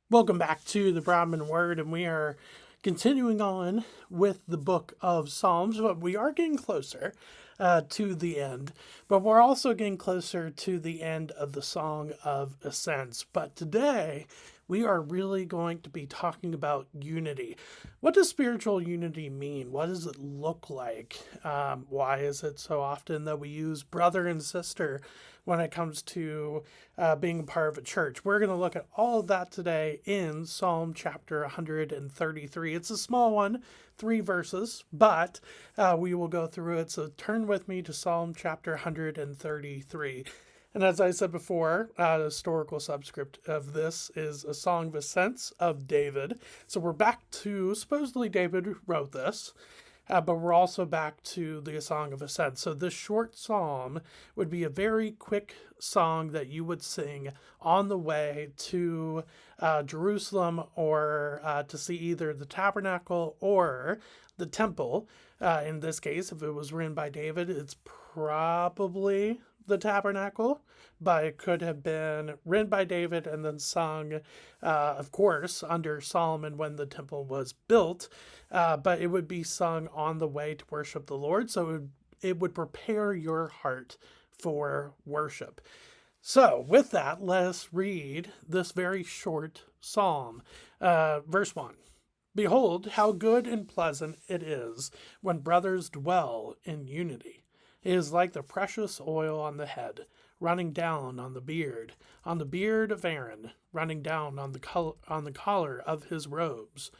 Welcome back to the Broadman Word, and we are continuing on with the book of Psalms, but we are getting closer to the end. But we're also getting closer to the end of the Song of Ascents. But today, we are really going to be talking about unity. What does spiritual unity mean? What does it look like? Why is it so often that we use brother and sister when it comes to being a part of a church? We're going to look at all of that today in Psalm chapter 133. It's a small one, 3 verses, but we will go through it. So turn with me to Psalm chapter 133. And as I said before, the historical subscript of this is a song of ascents of David. So we're back to supposedly David wrote this. But we're also back to the Song of Ascent. So this short psalm would be a very quick song that you would sing on the way to Jerusalem or to see either the tabernacle or the temple. In this case, if it was written by David, it's probably the tabernacle, but it could have been written by David and then sung, of course, under Solomon when the temple was built. But it would be sung on the way to worship the Lord, so it would prepare your heart for worship. So, with that, let us read this very short psalm. Verse 1. Behold, how good and pleasant it is when brothers dwell in unity. It is like the precious oil on the head, running down on the beard of Aaron, running down on the collar of his robes.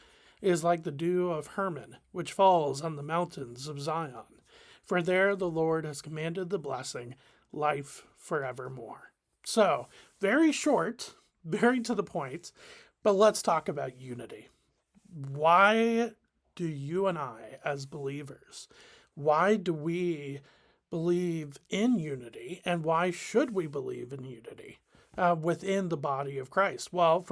It is like the dew of Hermon, which falls on the mountains of Zion. For there the Lord has commanded the blessing, life forevermore. So, very short, very to the point, but let's talk about unity. Why do you and I, as believers, why do we believe in unity, and why should we believe in unity within the body of Christ? Well,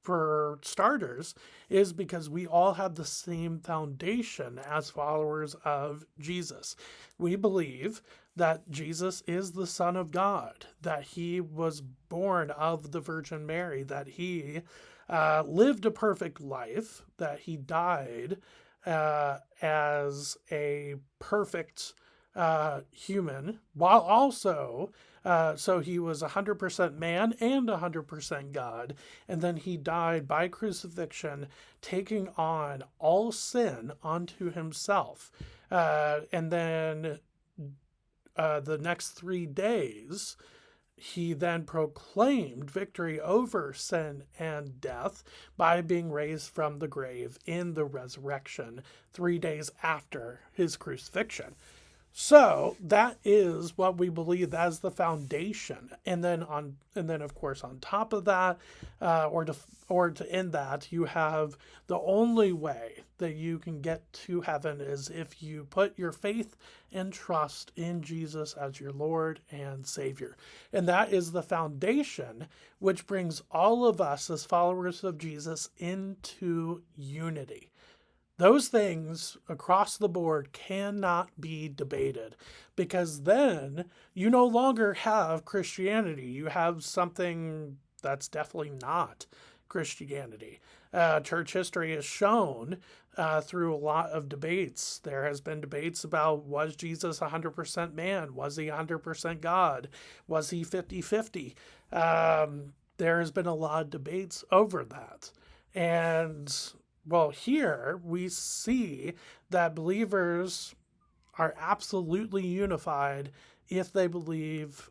for starters, is because we all have the same foundation as followers of Jesus. We believe that Jesus is the Son of God, that he was born of the Virgin Mary, that he lived a perfect life, that he died as a perfect human, while also, so he was 100% man and 100% God. And then he died by crucifixion, taking on all sin onto himself. And then the next 3 days, he then proclaimed victory over sin and death by being raised from the grave in the resurrection 3 days after his crucifixion. So that is what we believe as the foundation, and then of course on top of that, or to end that, you have the only way that you can get to heaven is if you put your faith and trust in Jesus as your Lord and Savior, and that is the foundation which brings all of us as followers of Jesus into unity. Those things across the board cannot be debated because then you no longer have Christianity. You have something that's definitely not Christianity. Church history has shown through a lot of debates. There has been debates about, was Jesus 100% man? Was he 100% God? Was he 50-50? There has been a lot of debates over that. And well, here we see that believers are absolutely unified if they believe,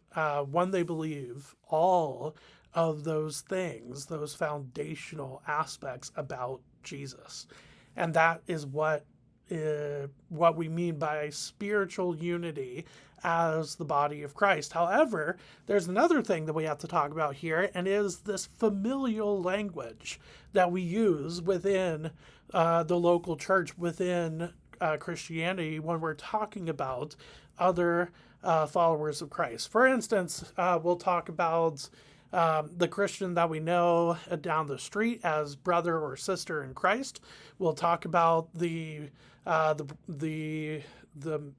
when they believe all of those things, those foundational aspects about Jesus. And that is what we mean by spiritual unity as the body of Christ. However, there's another thing that we have to talk about here, and is this familial language that we use within the local church, within Christianity, when we're talking about other followers of Christ. For instance, we'll talk about the Christian that we know down the street as brother or sister in Christ. We'll talk about the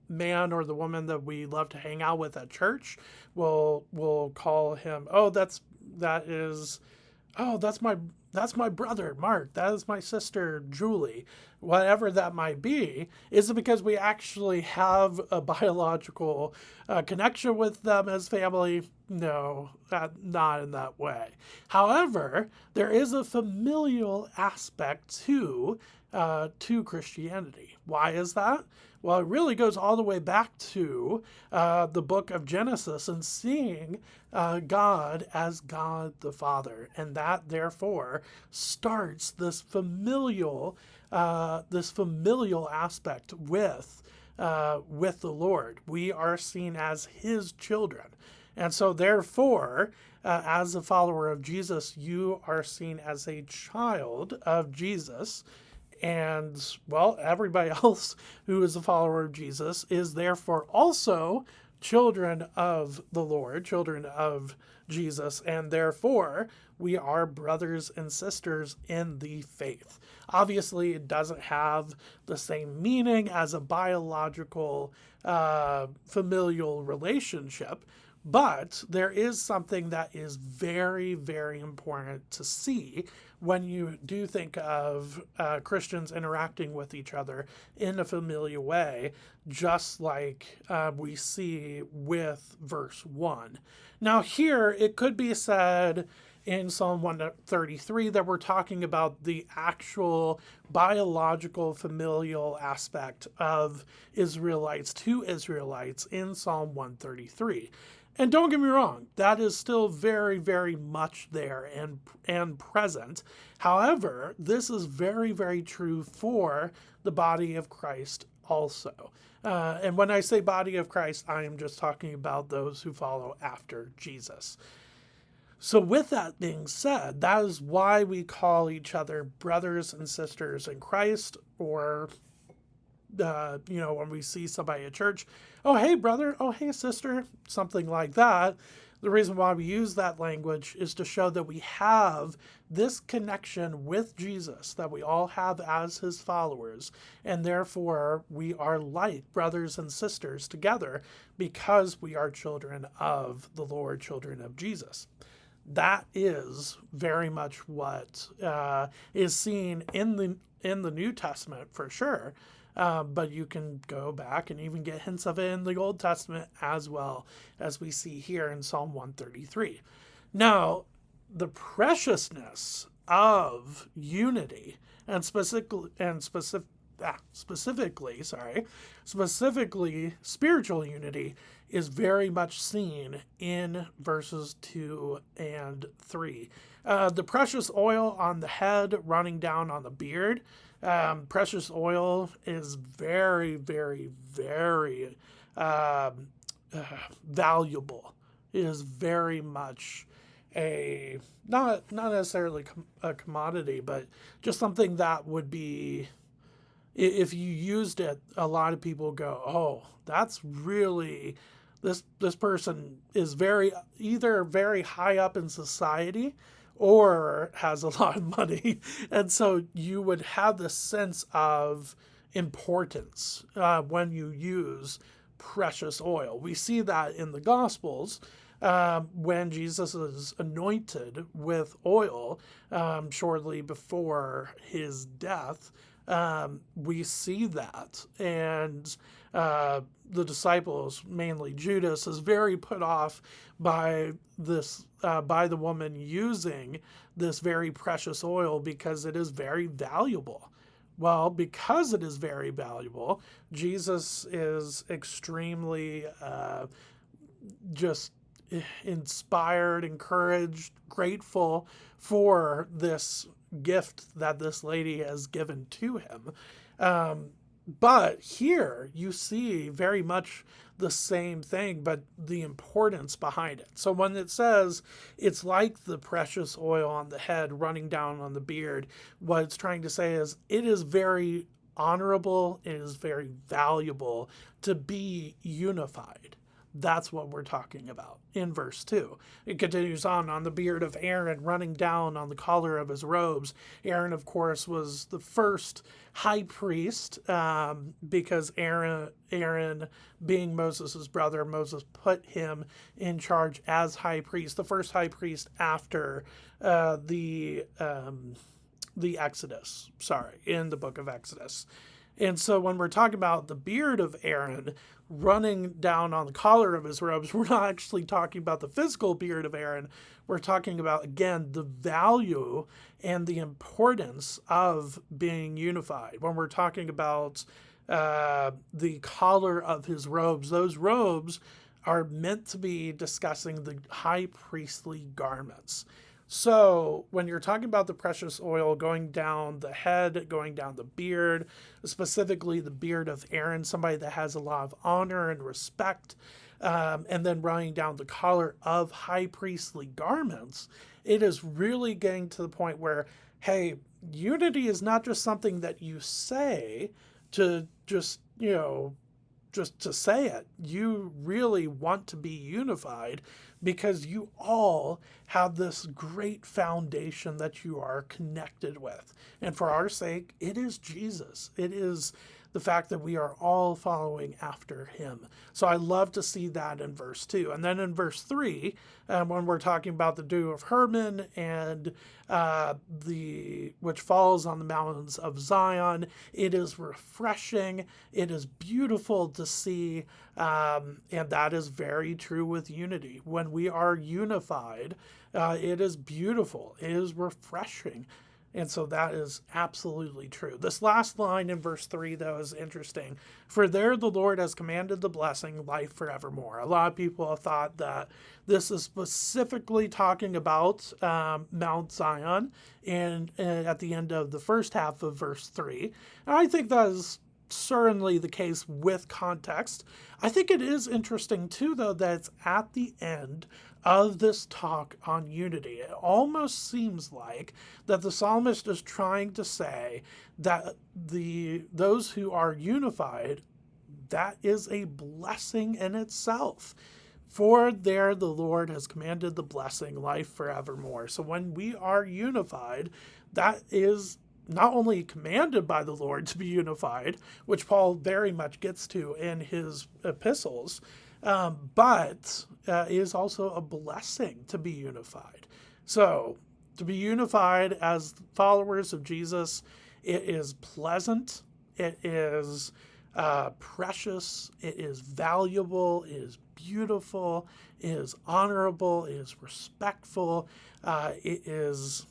man or the woman that we love to hang out with at church. We'll call him, that is oh, that's my brother Mark, that is my sister Julie, whatever that might be. Is it because we actually have a biological connection with them as family? No, not in that way. However, there is a familial aspect to Christianity. Why is that? Well, it really goes all the way back to the book of Genesis and seeing God as God the Father, and that therefore starts this familial aspect with the Lord. We are seen as His children, and so therefore, as a follower of Jesus, you are seen as a child of Jesus. And, well, everybody else who is a follower of Jesus is therefore also children of the Lord, children of Jesus, and therefore we are brothers and sisters in the faith. Obviously, it doesn't have the same meaning as a biological familial relationship, but there is something that is very, very important to see when you do think of Christians interacting with each other in a familiar way, just like we see with verse 1. Now, here it could be said in Psalm 133 that we're talking about the actual biological familial aspect of Israelites to Israelites in Psalm 133. And don't get me wrong, that is still very, very much there and present. However, this is very, very true for the body of Christ also. And when I say body of Christ, I am just talking about those who follow after Jesus. So with that being said, that is why we call each other brothers and sisters in Christ, or when we see somebody at church, oh, hey, brother, oh, hey, sister, something like that. The reason why we use that language is to show that we have this connection with Jesus that we all have as his followers, and therefore we are like brothers and sisters together because we are children of the Lord, children of Jesus. That is very much what is seen in the New Testament for sure. But you can go back and even get hints of it in the Old Testament as well, as we see here in Psalm 133. Now, the preciousness of unity and specifically spiritual unity is very much seen in verses 2 and 3. The precious oil on the head running down on the beard. Precious oil is very, very, very valuable. It is very much a not necessarily a commodity, but just something that would be, if you used it, a lot of people go, oh, that's really, this person is either very high up in society or has a lot of money. And so you would have this sense of importance when you use precious oil. We see that in the Gospels when Jesus is anointed with oil shortly before his death. We see that. And the disciples, mainly Judas, is very put off by by the woman using this very precious oil because it is very valuable. Well, because it is very valuable, Jesus is extremely just inspired, encouraged, grateful for this gift that this lady has given to him. But here you see very much the same thing, but the importance behind it. So when it says it's like the precious oil on the head running down on the beard, what it's trying to say is it is very honorable, it is very valuable to be unified. That's what we're talking about in verse 2. It continues on the beard of Aaron running down on the collar of his robes. Aaron, of course, was the first high priest because Aaron, being Moses' brother, Moses put him in charge as high priest, the first high priest after the Exodus, in the book of Exodus. And so when we're talking about the beard of Aaron running down on the collar of his robes, we're not actually talking about the physical beard of Aaron. We're talking about, again, the value and the importance of being unified. When we're talking about the collar of his robes, those robes are meant to be discussing the high priestly garments. So when you're talking about the precious oil going down the head, going down the beard, specifically the beard of Aaron, somebody that has a lot of honor and respect, and then running down the collar of high priestly garments, it is really getting to the point where, hey, unity is not just something that you say to just to say it. You really want to be unified because you all have this great foundation that you are connected with. And for our sake, it is Jesus. It is the fact that we are all following after him. So I love to see that in verse 2. And then in verse 3, when we're talking about the dew of Hermon and which falls on the mountains of Zion, it is refreshing. It is beautiful to see. And that is very true with unity. When we are unified, it is beautiful. It is refreshing. And so that is absolutely true. This last line in verse 3, though, is interesting. For there the Lord has commanded the blessing, life forevermore. A lot of people have thought that this is specifically talking about Mount Zion and at the end of the first half of verse 3. And I think that is certainly the case with context. I think it is interesting, too, though, that it's at the end of this talk on unity. It almost seems like that the psalmist is trying to say that those who are unified, that is a blessing in itself. For there the Lord has commanded the blessing, life forevermore. So when we are unified, that is not only commanded by the Lord to be unified, which Paul very much gets to in his epistles, but is also a blessing to be unified. So to be unified as followers of Jesus, it is pleasant, it is precious, it is valuable, it is beautiful, it is honorable, it is respectful, it is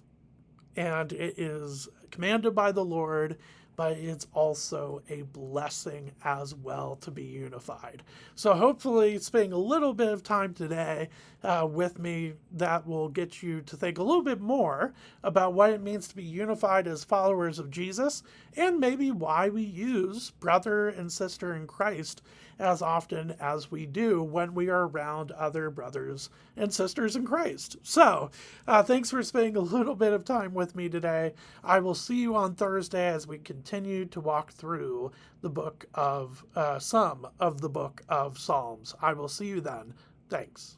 commanded by the Lord, but it's also a blessing as well to be unified. So hopefully spending a little bit of time today with me, that will get you to think a little bit more about what it means to be unified as followers of Jesus, and maybe why we use brother and sister in Christ as often as we do when we are around other brothers and sisters in Christ. So, thanks for spending a little bit of time with me today. I will see you on Thursday as we continue to walk through the book of some of the book of Psalms. I will see you then. Thanks.